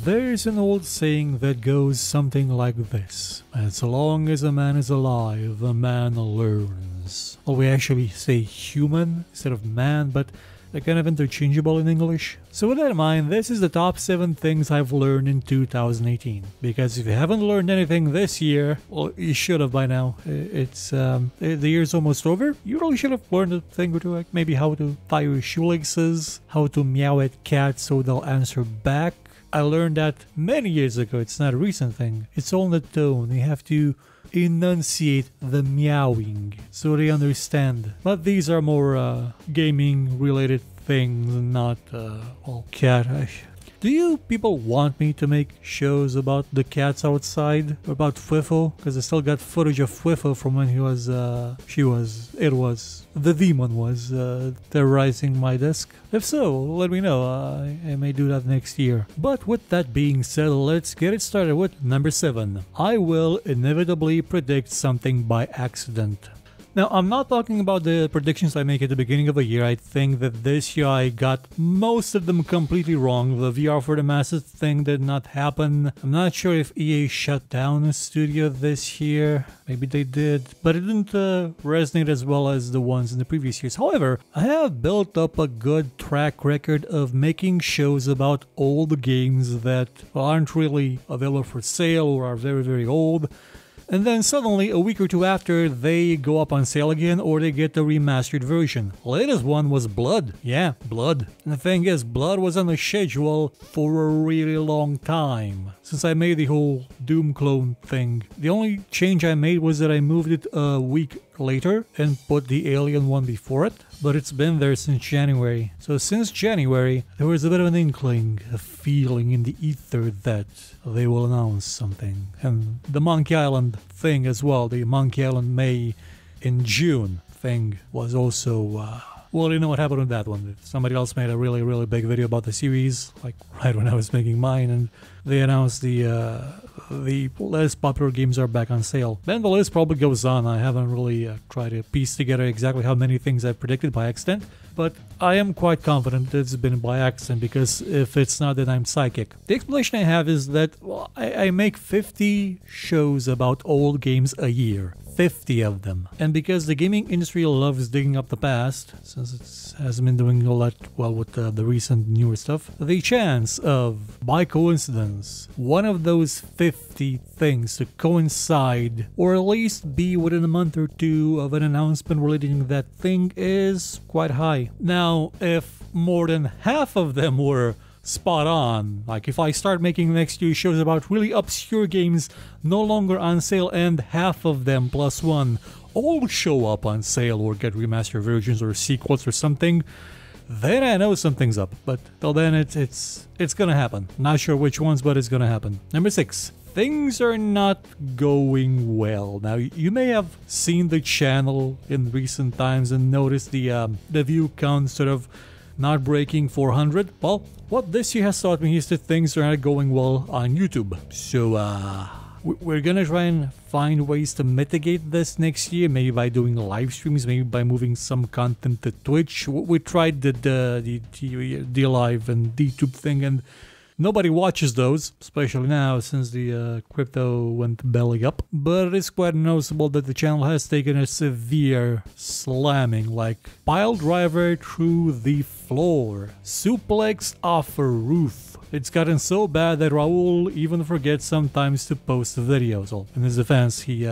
There's an old saying that goes something like this: as long as a man is alive, a man learns. Well, we actually say human instead of man, but they're kind of interchangeable in English. So with that in mind, this is the top 7 things I've learned in 2018. Because if you haven't learned anything this year, well, you should have by now. The year's almost over. You really should have learned a thing or two, like maybe how to tie your shoelaces, how to meow at cats so they'll answer back. I learned that many years ago. It's not a recent thing. It's all in the tone. You have to enunciate the meowing so they understand. But these are more gaming related things, not well, cat. Do you people want me to make shows about the cats outside? Or about Fwiffle? Because I still got footage of Fwiffle from when the demon was terrorizing my desk. If so, let me know. I may do that next year. But with that being said, let's get it started with number 7. I will inevitably predict something by accident. Now, I'm not talking about the predictions I make at the beginning of a year. I think that this year I got most of them completely wrong. The VR for the Masses thing did not happen. I'm not sure if EA shut down the studio this year. Maybe they did. But it didn't resonate as well as the ones in the previous years. However, I have built up a good track record of making shows about old games that aren't really available for sale or are very, very old. And then suddenly, a week or two after, they go up on sale again or they get the remastered version. Latest one was Blood. Yeah, Blood. And the thing is, Blood was on the schedule for a really long time. Since I made the whole Doom clone thing. The only change I made was that I moved it a week later and put the Alien one before it. But it's been there since January. So since January, there was a bit of an inkling, a feeling in the ether that they will announce something. And the Monkey Island thing as well, the Monkey Island May in June thing was also... well, you know what happened with that one. Somebody else made a really, really big video about the series, like right when I was making mine, and they announced the less popular games are back on sale. Then the list probably goes on. I haven't really tried to piece together exactly how many things I've predicted by accident, but I am quite confident it's been by accident, because if it's not, then I'm psychic. The explanation I have is that I make 50 shows about old games a year. 50 of them. And because the gaming industry loves digging up the past, since it hasn't been doing a lot well with the recent newer stuff, the chance of, by coincidence, one of those 50 things to coincide, or at least be within a month or two of an announcement relating to that thing, is quite high. Now, if more than half of them were spot on, like if I start making next few shows about really obscure games no longer on sale and half of them plus one all show up on sale or get remastered versions or sequels or something, then I know something's up. But till then, it's gonna happen. Not sure which ones, but it's gonna happen. Number 6. Things are not going well. Now, you may have seen the channel in recent times and noticed the view count sort of not breaking 400. Well, what this year has taught me is that things are not going well on YouTube. So, we're gonna try and find ways to mitigate this next year, maybe by doing live streams, maybe by moving some content to Twitch. We tried the live and DTube thing, and nobody watches those, especially now since the crypto went belly up. But it is quite noticeable that the channel has taken a severe slamming, like pile driver through the floor, suplex off a roof. It's gotten so bad that Raul even forgets sometimes to post the videos. Well, in his defense, he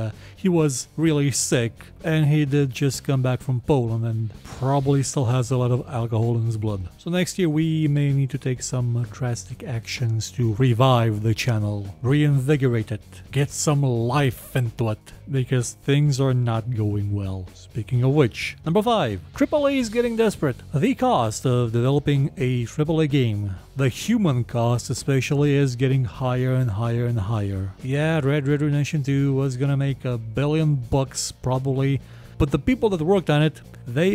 was really sick, and he did just come back from Poland and probably still has a lot of alcohol in his blood. So next year we may need to take some drastic actions to revive the channel, reinvigorate it, get some life into it, because things are not going well. Speaking of which, number 5, AAA is getting desperate. The cost of developing a AAA game, the human cost especially, is getting higher and higher and higher. Yeah, Red Dead Redemption 2 was gonna make $1 billion probably, but the people that worked on it, they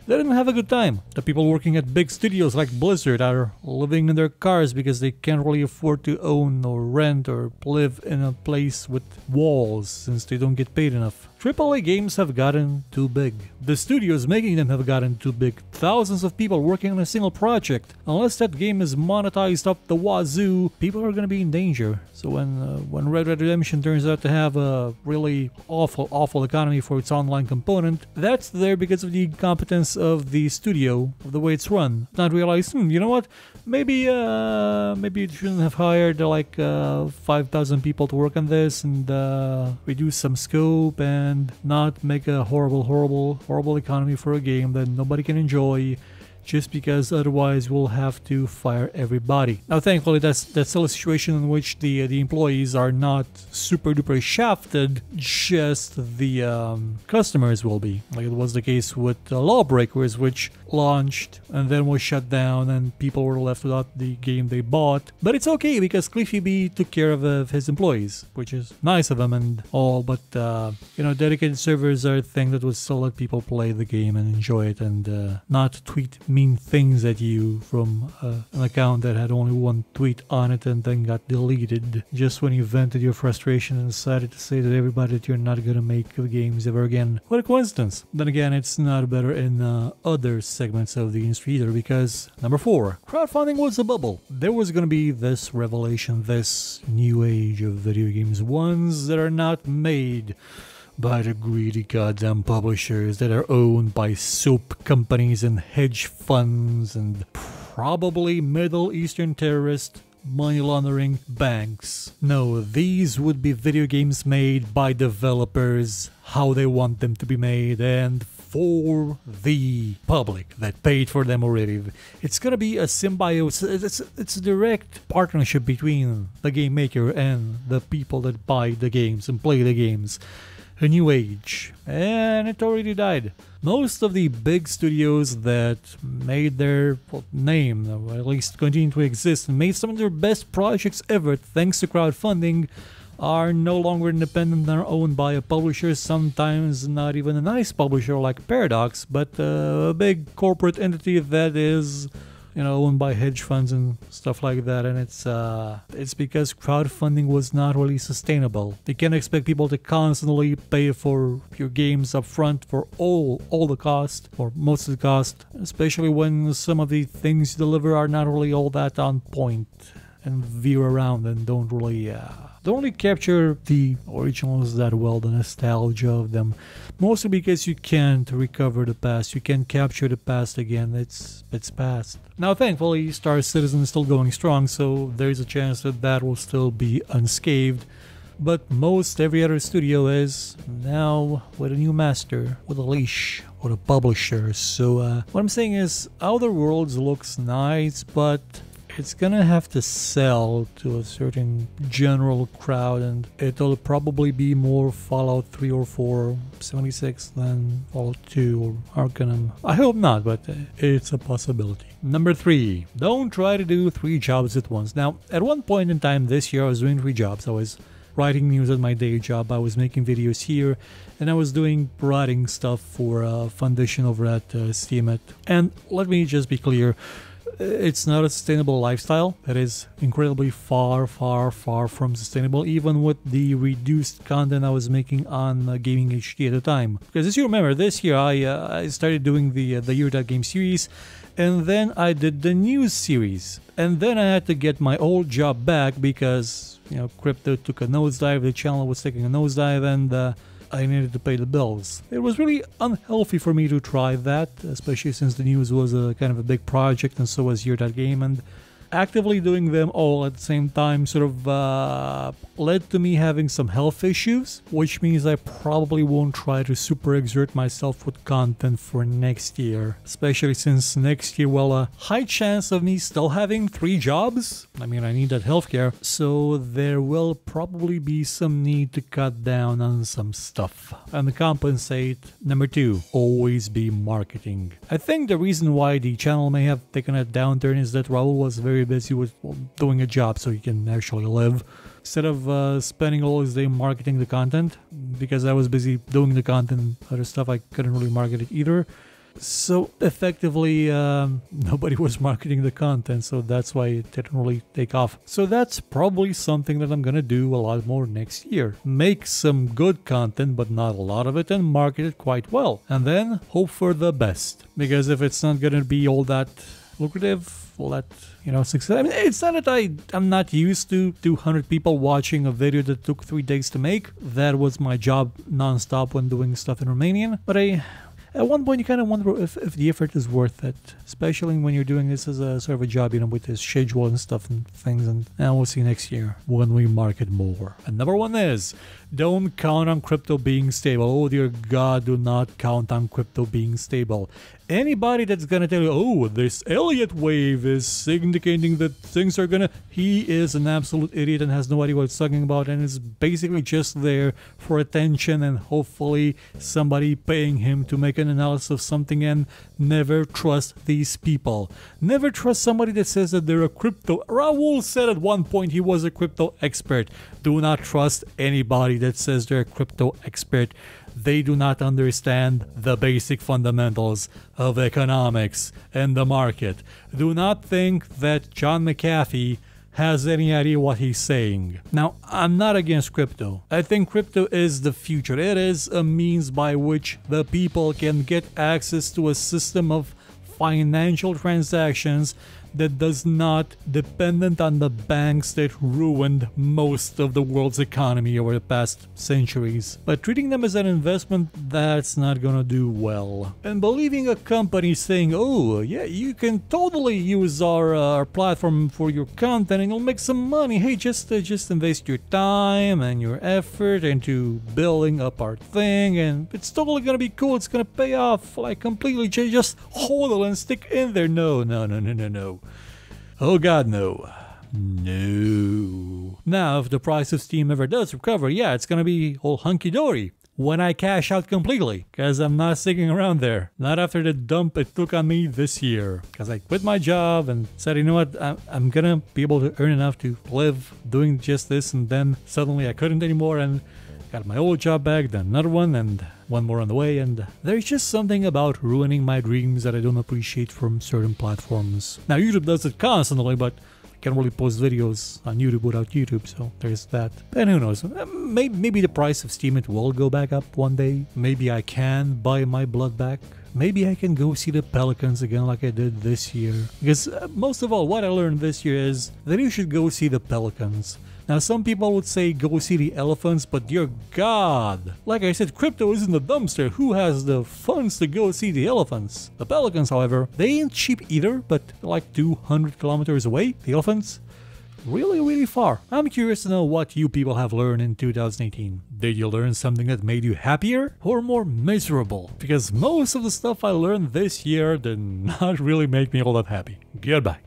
didn't have a good time. The people working at big studios like Blizzard are living in their cars because they can't really afford to own or rent or live in a place with walls since they don't get paid enough. AAA games have gotten too big. The studios making them have gotten too big. Thousands of people working on a single project. Unless that game is monetized up the wazoo, people are going to be in danger. So when Red Dead Redemption turns out to have a really awful economy for its online component, that's there because of the incompetence of the studio, of the way it's run. Not realize, you know what? Maybe you shouldn't have hired like 5,000 people to work on this and reduce some scope and not make a horrible economy for a game that nobody can enjoy, just because otherwise we'll have to fire everybody. Now thankfully that's still a situation in which the employees are not super duper shafted, just the customers will be. Like it was the case with Lawbreakers, which launched and then was shut down and people were left without the game they bought. But it's okay because Cliffy B took care of his employees, which is nice of him and all, but dedicated servers are a thing that would still let people play the game and enjoy it and not tweet mean things at you from an account that had only one tweet on it and then got deleted just when you vented your frustration and decided to say to everybody that you're not gonna make games ever again. What a coincidence. Then again, it's not better in other segments of the industry either, because number 4, crowdfunding was a bubble. There was gonna be this revelation, this new age of video games, ones that are not made by the greedy goddamn publishers that are owned by soap companies and hedge funds and probably Middle Eastern terrorist money laundering banks. No, these would be video games made by developers how they want them to be made and for the public that paid for them already. It's gonna be a symbiosis. It's a direct partnership between the game maker and the people that buy the games and play the games. A new age, and it already died. Most of the big studios that made their name, or at least continue to exist, and made some of their best projects ever thanks to crowdfunding, are no longer independent and are owned by a publisher, sometimes not even a nice publisher like Paradox, but a big corporate entity that is owned by hedge funds and stuff like that, and it's because crowdfunding was not really sustainable. You can't expect people to constantly pay for your games up front for all the cost, or most of the cost, especially when some of the things you deliver are not really all that on point and veer around and don't really capture the originals that well, the nostalgia of them. Mostly because you can't recover the past, you can't capture the past again, it's past. Now thankfully Star Citizen is still going strong, so there's a chance that will still be unscathed. But most every other studio is now with a new master, with a leash, with a publisher. So what I'm saying is Outer Worlds looks nice, but it's gonna have to sell to a certain general crowd, and it'll probably be more Fallout 3 or 4 76 than Fallout 2 or Arcanum. I hope not, but it's a possibility. Number 3, don't try to do 3 jobs at once. Now, at one point in time this year I was doing 3 jobs. I was writing news at my day job, I was making videos here, and I was doing writing stuff for Foundation over at Steemit. And let me just be clear, it's not a sustainable lifestyle. That is incredibly far from sustainable, even with the reduced content I was making on Gaming HD at the time. Because as you remember, this year I started doing the Year.Game series, and then I did the news series. And then I had to get my old job back because, crypto took a nosedive, the channel was taking a nosedive, and I needed to pay the bills. It was really unhealthy for me to try that, especially since the news was a kind of a big project and so was Year.Game, and actively doing them all at the same time sort of led to me having some health issues, which means I probably won't try to super exert myself with content for next year, especially since next year, well, a high chance of me still having 3 jobs. I mean, I need that healthcare, so there will probably be some need to cut down on some stuff and compensate. Number 2, always be marketing. I think the reason why the channel may have taken a downturn is that Raul was very busy with doing a job so he can actually live, instead of spending all his day marketing the content. Because I was busy doing the content, other stuff I couldn't really market it either. So effectively, nobody was marketing the content, so that's why it didn't really take off. So that's probably something that I'm gonna do a lot more next year. Make some good content, but not a lot of it, and market it quite well. And then hope for the best. Because if it's not gonna be all that lucrative, all that, success. I mean, it's not that I'm not used to 200 people watching a video that took 3 days to make. That was my job non-stop when doing stuff in Romanian. But at one point, you kind of wonder if the effort is worth it, especially when you're doing this as a sort of a job, with this schedule and stuff and things. And we'll see next year when we market more. And number one is, don't count on crypto being stable. Oh dear God, do not count on crypto being stable. Anybody that's gonna tell you, oh, this Elliott wave is indicating that things are gonna... He is an absolute idiot and has no idea what he's talking about, and is basically just there for attention and hopefully somebody paying him to make an analysis of something. And never trust these people. Never trust somebody that says that they're a crypto... Raul said at one point he was a crypto expert. Do not trust anybody that says they're a crypto expert. They do not understand the basic fundamentals of economics and the market. Do not think that John McAfee has any idea what he's saying. Now, I'm not against crypto. I think crypto is the future. It is a means by which the people can get access to a system of financial transactions that does not dependent on the banks that ruined most of the world's economy over the past centuries. But treating them as an investment, that's not gonna do well. And believing a company saying, oh yeah, you can totally use our platform for your content and you'll make some money. Hey, just invest your time and your effort into building up our thing and it's totally gonna be cool. It's gonna pay off like completely. Just hold it and stick in there. No. Oh God, no. No. Now, if the price of Steam ever does recover, yeah, it's gonna be all hunky-dory when I cash out completely, because I'm not sticking around there. Not after the dump it took on me this year, because I quit my job and said, you know what, I'm gonna be able to earn enough to live doing just this, and then suddenly I couldn't anymore and got my old job back, then another one, and one more on the way, and there's just something about ruining my dreams that I don't appreciate from certain platforms. Now, YouTube does it constantly, but I can't really post videos on YouTube without YouTube, so there's that. And who knows, maybe the price of Steam, it will go back up one day. Maybe I can buy my blood back. Maybe I can go see the Pelicans again like I did this year. Because most of all, what I learned this year is that you should go see the Pelicans. Now, some people would say go see the elephants, but dear God, like I said, crypto is in the dumpster. Who has the funds to go see the elephants? The Pelicans, however, they ain't cheap either, but like 200 kilometers away. The elephants, really far. I'm curious to know what you people have learned in 2018. Did you learn something that made you happier or more miserable? Because most of the stuff I learned this year did not really make me all that happy. Goodbye.